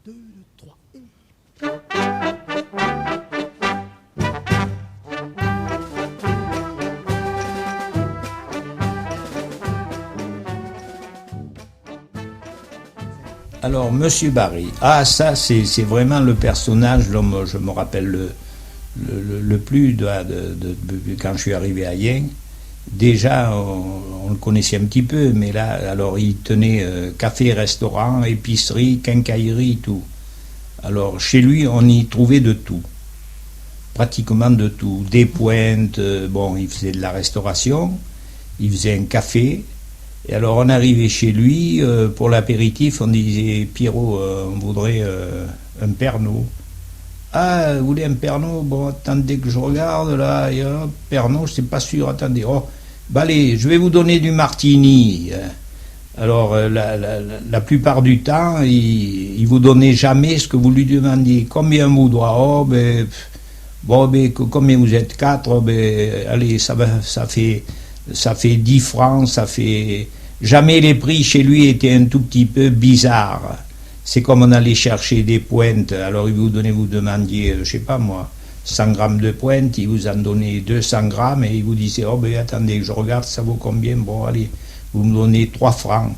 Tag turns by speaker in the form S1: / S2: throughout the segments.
S1: 2, 3 et...
S2: Alors, Monsieur Barry, ah ça c'est vraiment le personnage dont je me rappelle le plus quand je suis arrivé à Yen. Déjà, on le connaissait un petit peu, mais là, alors il tenait café, restaurant, épicerie, quincaillerie, tout. Alors, chez lui, on y trouvait de tout, pratiquement de tout. Des pointes, bon, il faisait de la restauration, il faisait un café. Et alors on arrivait chez lui, pour l'apéritif, on disait « Pierrot, on voudrait un Pernod ». « Ah, vous voulez un Pernod? Bon, attendez que je regarde, là, et hop, Pernod, je ne suis pas sûr, attendez. Oh, bah allez, je vais vous donner du martini. » Alors, la plupart du temps, il ne vous donnait jamais ce que vous lui demandiez. Combien vous doit? Oh, ben, bon, ben, combien vous êtes? 4, ben, allez, ça fait 10 francs, ça fait... Jamais les prix chez lui étaient un tout petit peu bizarres. C'est comme on allait chercher des pointes, alors vous demandiez, je sais pas moi, 100 grammes de pointe, il vous en donnait 200 grammes et il vous disait, oh ben attendez, je regarde, ça vaut combien? Bon allez, vous me donnez 3 francs.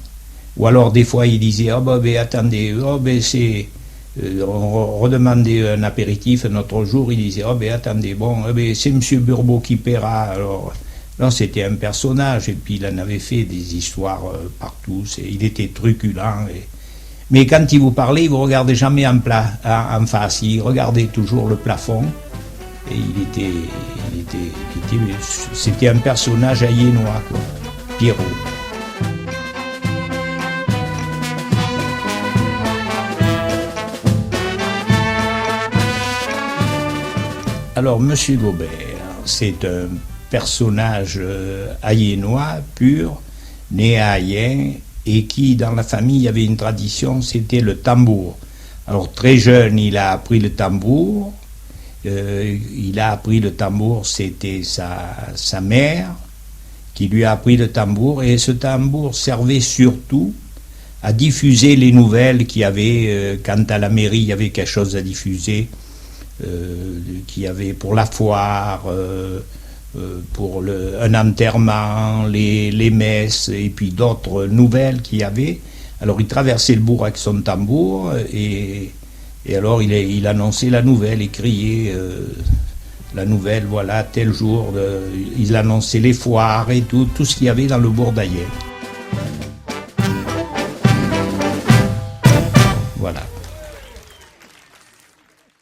S2: Ou alors des fois il disait, oh ben attendez, oh ben c'est... on redemandait un apéritif un autre jour, il disait, oh ben attendez, bon, oh ben, c'est Monsieur Burbeau qui paiera, alors... Non, c'était un personnage, et puis il en avait fait des histoires partout, il était truculent. Mais quand il vous parlait, il ne vous regardait jamais en face, il regardait toujours le plafond, et c'était un personnage haïénois, quoi, Pierrot. Alors, Monsieur Gobert, c'est un personnage haïénois pur, né à Ayen, et qui, dans la famille, il y avait une tradition, c'était le tambour. Alors, très jeune, il a appris le tambour. C'était sa mère qui lui a appris le tambour, et ce tambour servait surtout à diffuser les nouvelles qu'il y avait, quand à la mairie, il y avait quelque chose à diffuser, qu'il y avait pour la foire, pour un enterrement, les messes et puis d'autres nouvelles qu'il y avait. Alors il traversait le bourg avec son tambour et alors il annonçait la nouvelle, il criait la nouvelle, voilà, tel jour, il annonçait les foires et tout ce qu'il y avait dans le bourg d'Ayen.